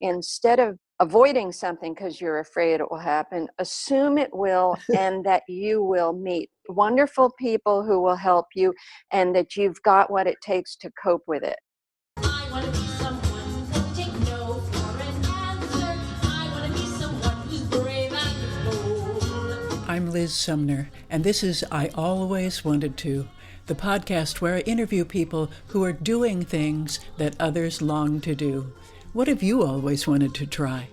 instead of avoiding something because you're afraid it will happen, assume it will, and that you will meet wonderful people who will help you, and that you've got what it takes to cope with it. I want to be someone who won't take no for an answer. I want to be someone who's brave and bold. I'm Liz Sumner, and this is I Always Wanted To, the podcast where I interview people who are doing things that others long to do. What have you always wanted to try?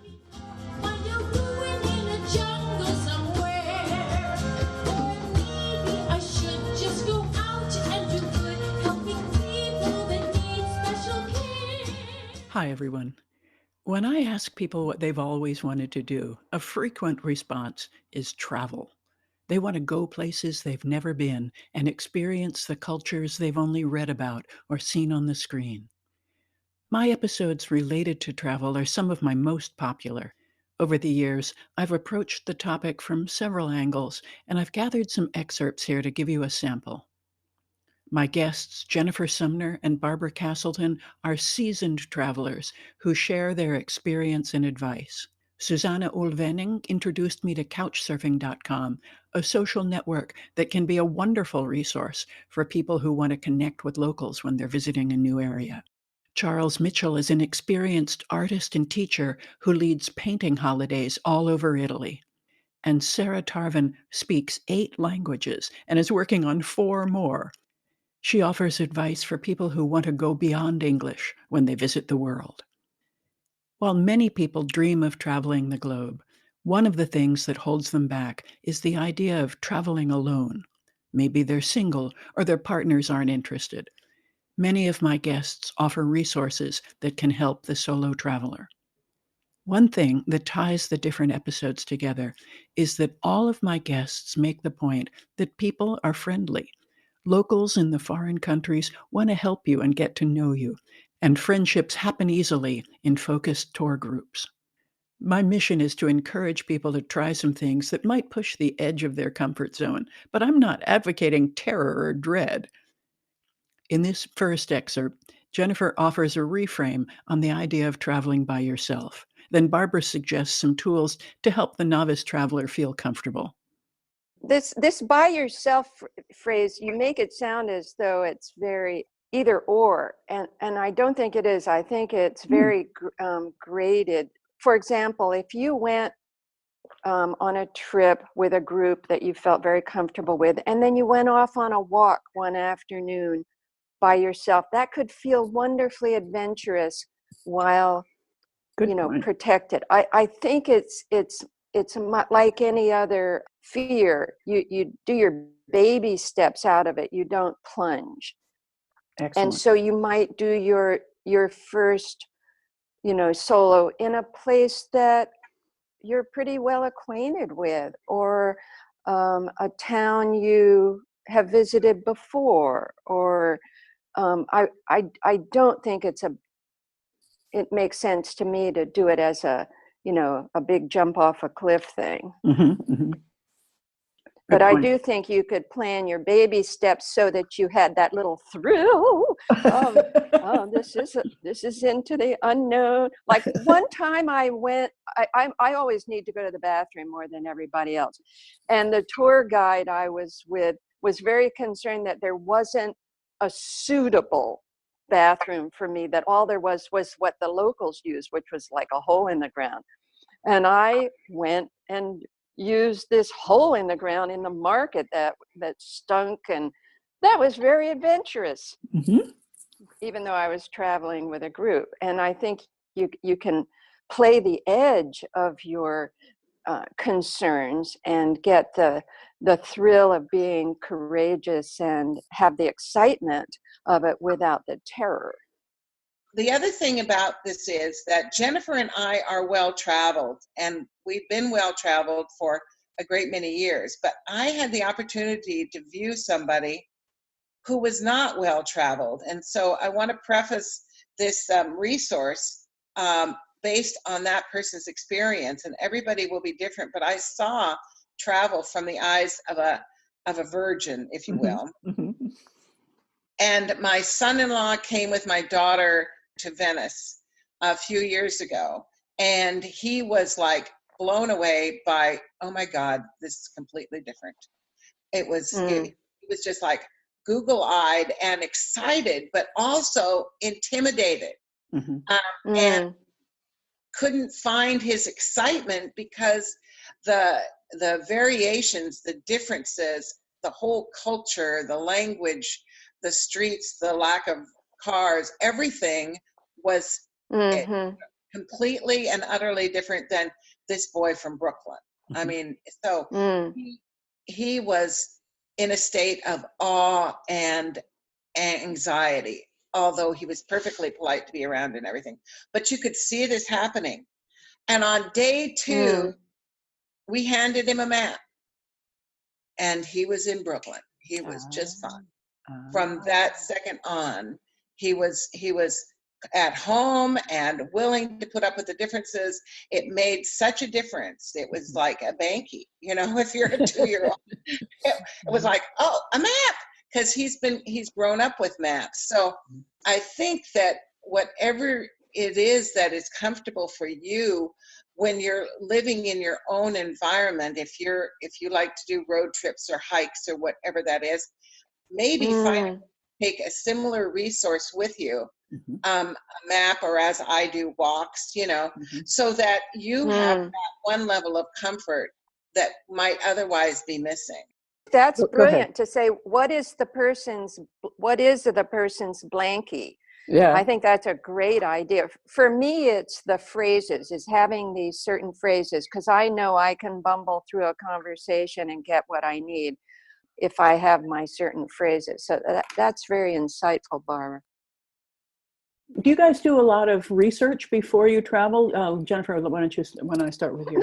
What you're doing in a jungle somewhere. Or maybe I should just go out and do good, helping people that need special care. Hi, everyone. When I ask people what they've always wanted to do, a frequent response is travel. They want to go places they've never been and experience the cultures they've only read about or seen on the screen. My episodes related to travel are some of my most popular. Over the years, I've approached the topic from several angles, and I've gathered some excerpts here to give you a sample. My guests, Jennifer Sumner and Barbara Castleton, are seasoned travelers who share their experience and advice. Susanne Uhl Vening introduced me to Couchsurfing.com, a social network that can be a wonderful resource for people who want to connect with locals when they're visiting a new area. Charles Mitchell is an experienced artist and teacher who leads painting holidays all over Italy. And Sarah Tarvin speaks 8 languages and is working on 4 more. She offers advice for people who want to go beyond English when they visit the world. While many people dream of traveling the globe, one of the things that holds them back is the idea of traveling alone. Maybe they're single or their partners aren't interested. Many of my guests offer resources that can help the solo traveler. One thing that ties the different episodes together is that all of my guests make the point that people are friendly. Locals in the foreign countries want to help you and get to know you, and friendships happen easily in focused tour groups. My mission is to encourage people to try some things that might push the edge of their comfort zone, but I'm not advocating terror or dread. In this first excerpt, Jennifer offers a reframe on the idea of traveling by yourself. Then Barbara suggests some tools to help the novice traveler feel comfortable. This by yourself phrase, you make it sound as though it's very either or, and I don't think it is. I think it's very graded. For example, if you went on a trip with a group that you felt very comfortable with, and then you went off on a walk one afternoon by yourself, that could feel wonderfully adventurous while protected. I think it's like any other fear. You do your baby steps out of it. You don't plunge. Excellent. And so you might do your first, solo in a place that you're pretty well acquainted with, or a town you have visited before, or I don't think it makes sense to me to do it as a big jump off a cliff thing. Mm-hmm, mm-hmm. But I do think you could plan your baby steps so that you had that little thrill of, this is into the unknown. Like one time I went, I always need to go to the bathroom more than everybody else. And the tour guide I was with was very concerned that there wasn't a suitable bathroom for me, that all there was what the locals used, which was like a hole in the ground. And I went and used this hole in the ground in the market that stunk, and that was very adventurous. Mm-hmm. Even though I was traveling with a group. And I think you can play the edge of your concerns and get the thrill of being courageous and have the excitement of it without the terror. The other thing about this is that Jennifer and I are well-traveled, and we've been well-traveled for a great many years, but I had the opportunity to view somebody who was not well-traveled. And so I want to preface this resource based on that person's experience, and everybody will be different, but I saw travel from the eyes of a virgin, if you will. Mm-hmm. And my son-in-law came with my daughter to Venice a few years ago. And he was like blown away by, oh my God, this is completely different. It was, it was just like Google-eyed and excited, but also intimidated. And couldn't find his excitement because the variations, the differences, the whole culture, the language, the streets, the lack of cars, everything was completely and utterly different than this boy from Brooklyn. I mean, so he was in a state of awe and anxiety, although he was perfectly polite to be around and everything. But you could see this happening. And on day 2, we handed him a map, and he was in Brooklyn. He was just fine. From that second on, he was at home and willing to put up with the differences. It made such a difference. It was like a banky, you know, if you're a 2-year-old. It was like, oh, a map, because he's grown up with maps. So I think that whatever it is that is comfortable for you when you're living in your own environment, if you like to do road trips or hikes or whatever that is, maybe take a similar resource with you, a map, or as I do, walks, you know, so that you have that one level of comfort that might otherwise be missing. That's brilliant to say, what is the person's blankie? Yeah. I think that's a great idea. For me, it's the phrases, is having these certain phrases, because I know I can bumble through a conversation and get what I need if I have my certain phrases. So that's very insightful, Barbara. Do you guys do a lot of research before you travel? Jennifer, why don't I start with you?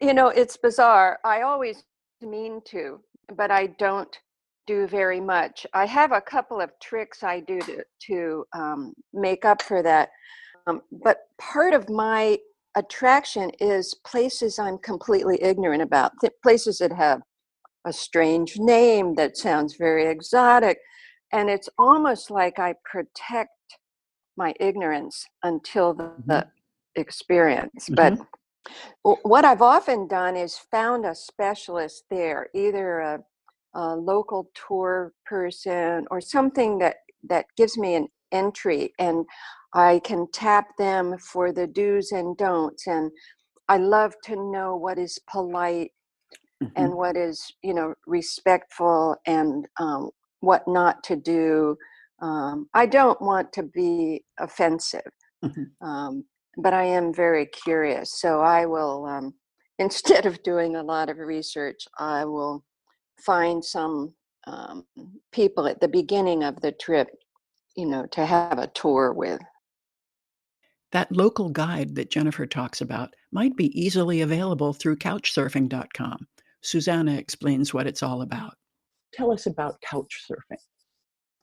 You know, it's bizarre. I always mean to, but I don't do very much. I have a couple of tricks I do to make up for that. But part of my attraction is places I'm completely ignorant about, places that have a strange name that sounds very exotic. And it's almost like I protect my ignorance until the experience. But what I've often done is found a specialist there, either a local tour person or something that gives me an entry, and I can tap them for the do's and don'ts. And I love to know what is polite and what is, you know, respectful, and what not to do. I don't want to be offensive, but I am very curious. So I will, instead of doing a lot of research, I will find some people at the beginning of the trip, you know, to have a tour with. That local guide that Jennifer talks about might be easily available through Couchsurfing.com. Susanne explains what it's all about. Tell us about Couchsurfing.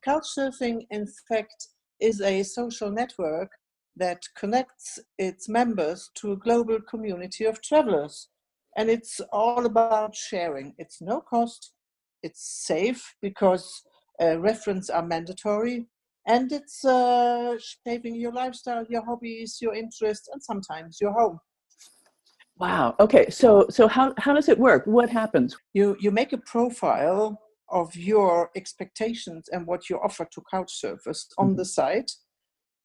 Couchsurfing, in fact, is a social network that connects its members to a global community of travelers. And it's all about sharing. It's no cost, it's safe because references are mandatory, and it's shaping your lifestyle, your hobbies, your interests, and sometimes your home. Wow. Okay. So how does it work? What happens? You make a profile of your expectations and what you offer to couch surfers on the site.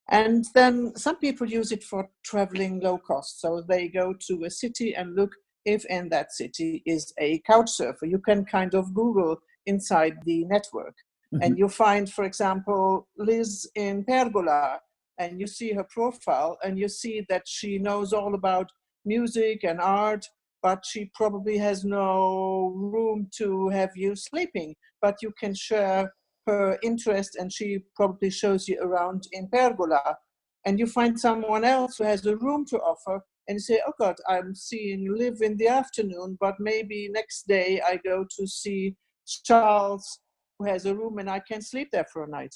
And then some people use it for traveling low cost. So they go to a city and look if in that city is a couch surfer. You can kind of Google inside the network. And you find, for example, Liz in Pergola, and you see her profile and you see that she knows all about music and art, but she probably has no room to have you sleeping. But you can share her interest and she probably shows you around in Pergola. And you find someone else who has a room to offer and you say, oh God, I'm seeing Liv in the afternoon, but maybe next day I go to see Charles, who has a room and I can sleep there for a night.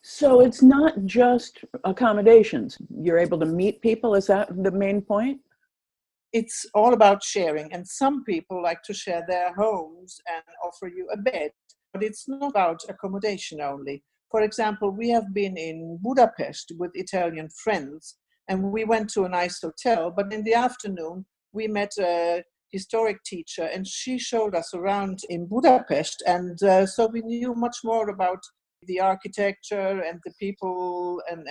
So it's not just accommodations. You're able to meet people. Is that the main point? It's all about sharing. And some people like to share their homes and offer you a bed. But it's not about accommodation only. For example, we have been in Budapest with Italian friends, and we went to a nice hotel, but in the afternoon, we met a historic teacher, and she showed us around in Budapest, and so we knew much more about the architecture and the people and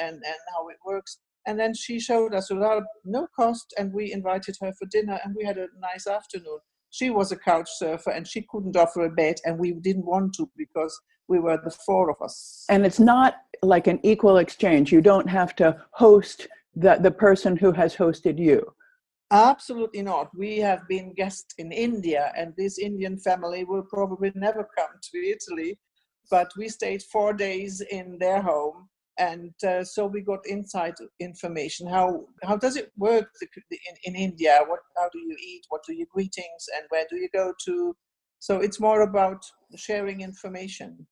how it works. And then she showed us around, no cost, and we invited her for dinner, and we had a nice afternoon. She was a couch surfer, and she couldn't offer a bed, and we didn't want to because we were the four of us. And it's not like an equal exchange. You don't have to host the person who has hosted you. Absolutely not. We have been guests in India, and this Indian family will probably never come to Italy, but we stayed 4 days in their home, and so we got inside information. How does it work in India? How do you eat? What do you greetings, and where do you go to? So it's more about sharing information.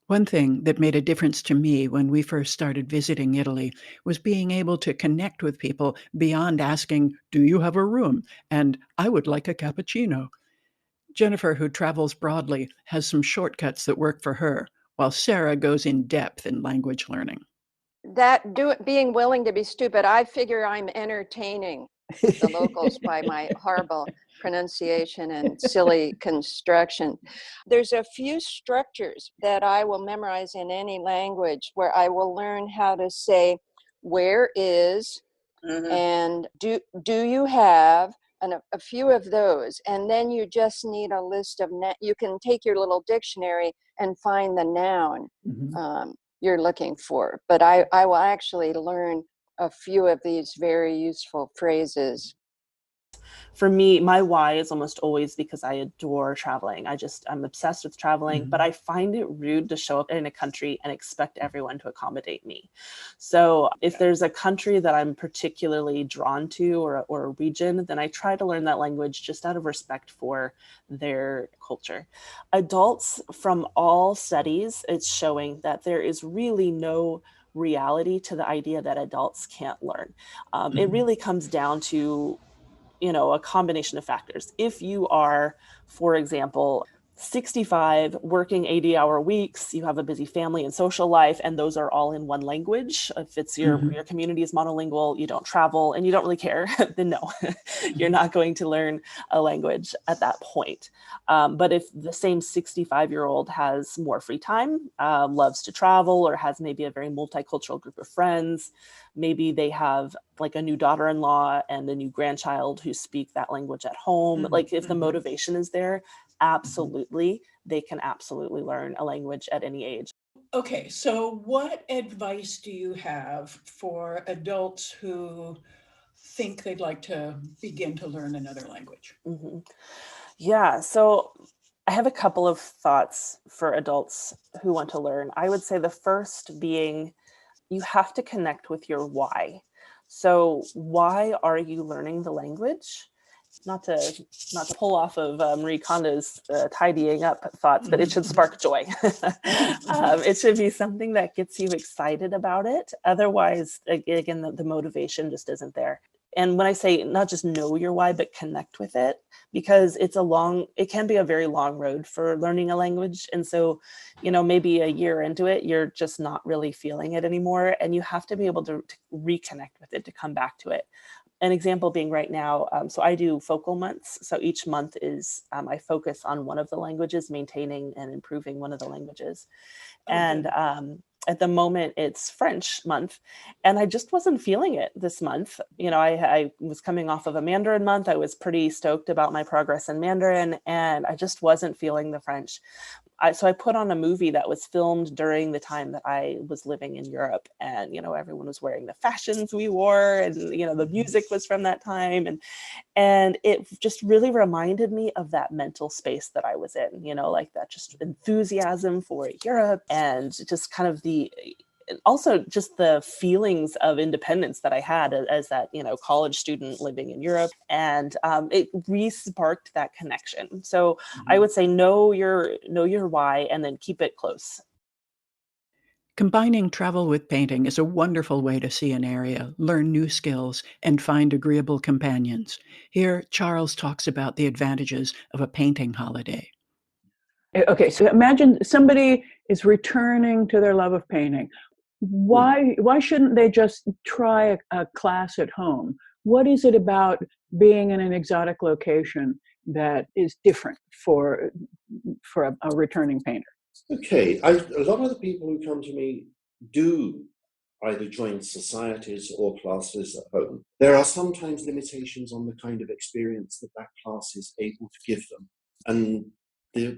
One thing that made a difference to me when we first started visiting Italy was being able to connect with people beyond asking, "Do you have a room?" and "I would like a cappuccino." Jennifer, who travels broadly, has some shortcuts that work for her, while Sarah goes in depth in language learning. Being willing to be stupid, I figure I'm entertaining the locals by my horrible pronunciation and silly construction. There's a few structures that I will memorize in any language where I will learn how to say, "Where is," and do you have, and a few of those. And then you just need a list of, you can take your little dictionary and find the noun you're looking for. But I will actually learn a few of these very useful phrases. For me, my why is almost always because I adore traveling. I'm obsessed with traveling, but I find it rude to show up in a country and expect everyone to accommodate me. So if there's a country that I'm particularly drawn to or a region, then I try to learn that language just out of respect for their culture. Adults, from all studies, it's showing that there is really no reality to the idea that adults can't learn. It really comes down to a combination of factors. If you are, for example, 65, working 80-hour weeks, you have a busy family and social life, and those are all in one language. If it's your community is monolingual, you don't travel, and you don't really care, then no, you're not going to learn a language at that point. But if the same 65-year-old has more free time, loves to travel, or has maybe a very multicultural group of friends, maybe they have like a new daughter-in-law and a new grandchild who speak that language at home. Like if the motivation is there, absolutely, they can absolutely learn a language at any age. Okay, so what advice do you have for adults who think they'd like to begin to learn another language? Yeah, so I have a couple of thoughts for adults who want to learn. I would say the first being, you have to connect with your why. So why are you learning the language? Not to pull off of Marie Kondo's tidying up thoughts, but it should spark joy. It should be something that gets you excited about it. Otherwise, again, the motivation just isn't there. And when I say not just know your why, but connect with it, because it can be a very long road for learning a language. And so, maybe a year into it, you're just not really feeling it anymore. And you have to be able to reconnect with it, to come back to it. An example being right now, so I do focal months. So each month is, I focus on one of the languages, maintaining and improving one of the languages. And at the moment it's French month, and I just wasn't feeling it this month. I was coming off of a Mandarin month. I was pretty stoked about my progress in Mandarin, and I just wasn't feeling the French. So I put on a movie that was filmed during the time that I was living in Europe, and everyone was wearing the fashions we wore, and the music was from that time, and it just really reminded me of that mental space that I was in, like that just enthusiasm for Europe, and just kind of also just the feelings of independence that I had as that, college student living in Europe. And it re-sparked that connection. So I would say know your why, and then keep it close. Combining travel with painting is a wonderful way to see an area, learn new skills, and find agreeable companions. Here, Charles talks about the advantages of a painting holiday. Okay, so imagine somebody is returning to their love of painting. Why shouldn't they just try a class at home? What is it about being in an exotic location that is different for a returning painter? Okay, a lot of the people who come to me do either join societies or classes at home. There are sometimes limitations on the kind of experience that class is able to give them. And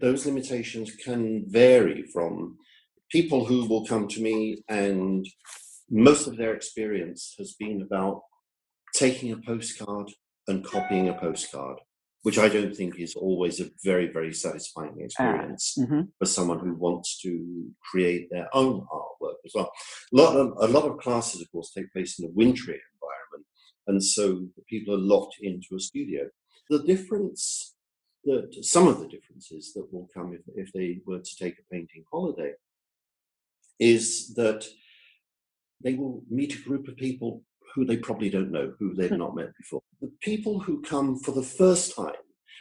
those limitations can vary from people who will come to me and most of their experience has been about taking a postcard and copying a postcard, which I don't think is always a very, very satisfying experience for someone who wants to create their own artwork as well. A lot of classes, of course, take place in a wintry environment, and so people are locked into a studio. Some of the differences that will come if they were to take a painting holiday is that they will meet a group of people who they probably don't know, who they've not met before. The people who come for the first time,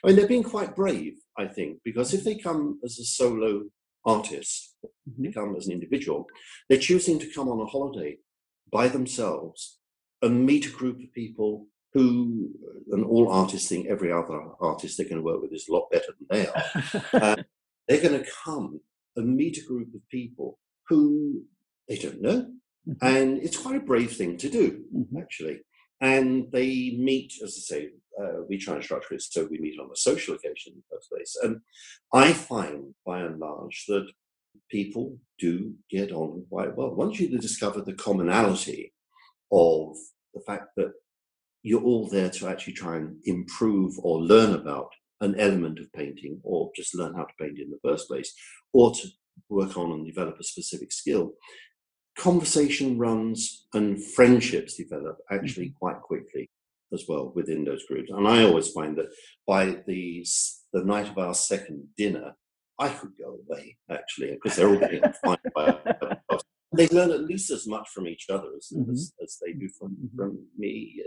I mean, they're being quite brave, I think, because if they come as a solo artist, they come as an individual, they're choosing to come on a holiday by themselves and meet a group of people who, and all artists think every other artist they're going to work with is a lot better than they are. They're going to come and meet a group of people who they don't know. And it's quite a brave thing to do, actually. And they meet, as I say, we try and structure it so we meet on a social occasion in the first place. And I find, by and large, that people do get on quite well. Once you discover the commonality of the fact that you're all there to actually try and improve or learn about an element of painting, or just learn how to paint in the first place, or to work on and develop a specific skill, conversation runs and friendships develop actually quite quickly as well within those groups. And I always find that by the night of our second dinner, I could go away, actually, because they're all getting fine by themselves. They learn at least as much from each other as they do from me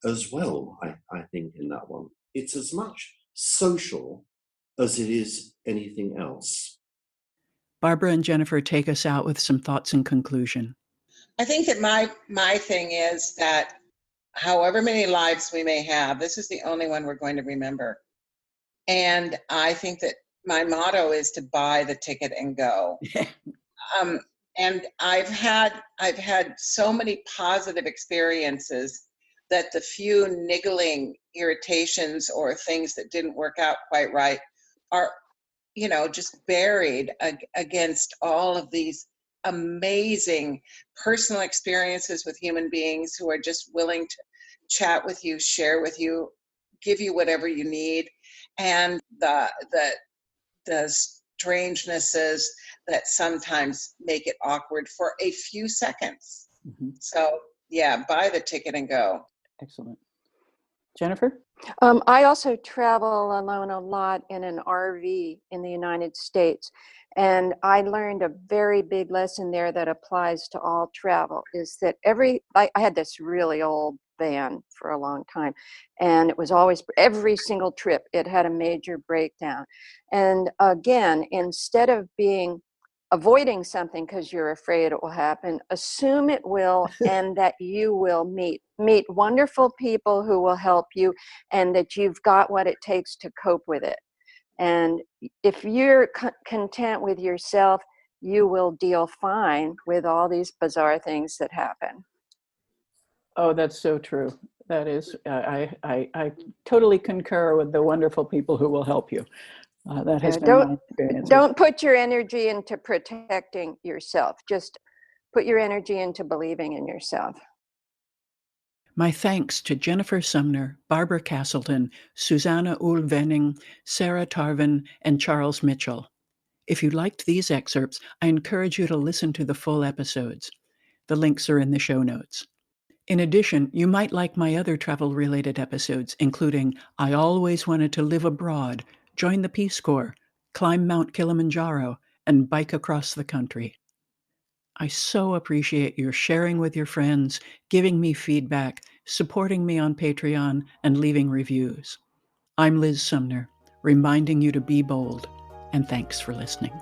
as well, I think, in that one. It's as much social as it is anything else. Barbara and Jennifer, take us out with some thoughts in conclusion. I think that my thing is that however many lives we may have, this is the only one we're going to remember. And I think that my motto is to buy the ticket and go. And I've had so many positive experiences that the few niggling irritations or things that didn't work out quite right are, just buried against all of these amazing personal experiences with human beings who are just willing to chat with you, share with you, give you whatever you need, and the strangenesses that sometimes make it awkward for a few seconds. So yeah, buy the ticket and go. Excellent. Jennifer? I also travel alone a lot in an RV in the United States. And I learned a very big lesson there that applies to all travel, is that I had this really old van for a long time, and it was always, every single trip, it had a major breakdown. And again, instead of avoiding something because you're afraid it will happen, assume it will, and that you will meet wonderful people who will help you, and that you've got what it takes to cope with it. And if you're content with yourself, you will deal fine with all these bizarre things that happen. Oh, that's so true. That is, I totally concur with the wonderful people who will help you. That has been my experience. Don't put your energy into protecting yourself. Just put your energy into believing in yourself. My thanks to Jennifer Sumner, Barbara Castleton, Susanne Uhl Vening, Sarah Tarvin, and Charles Mitchell. If you liked these excerpts, I encourage you to listen to the full episodes. The links are in the show notes. In addition, you might like my other travel-related episodes, including I Always Wanted to Live Abroad, Join the Peace Corps, Climb Mount Kilimanjaro, and Bike Across the Country. I so appreciate your sharing with your friends, giving me feedback, supporting me on Patreon, and leaving reviews. I'm Liz Sumner, reminding you to be bold, and thanks for listening.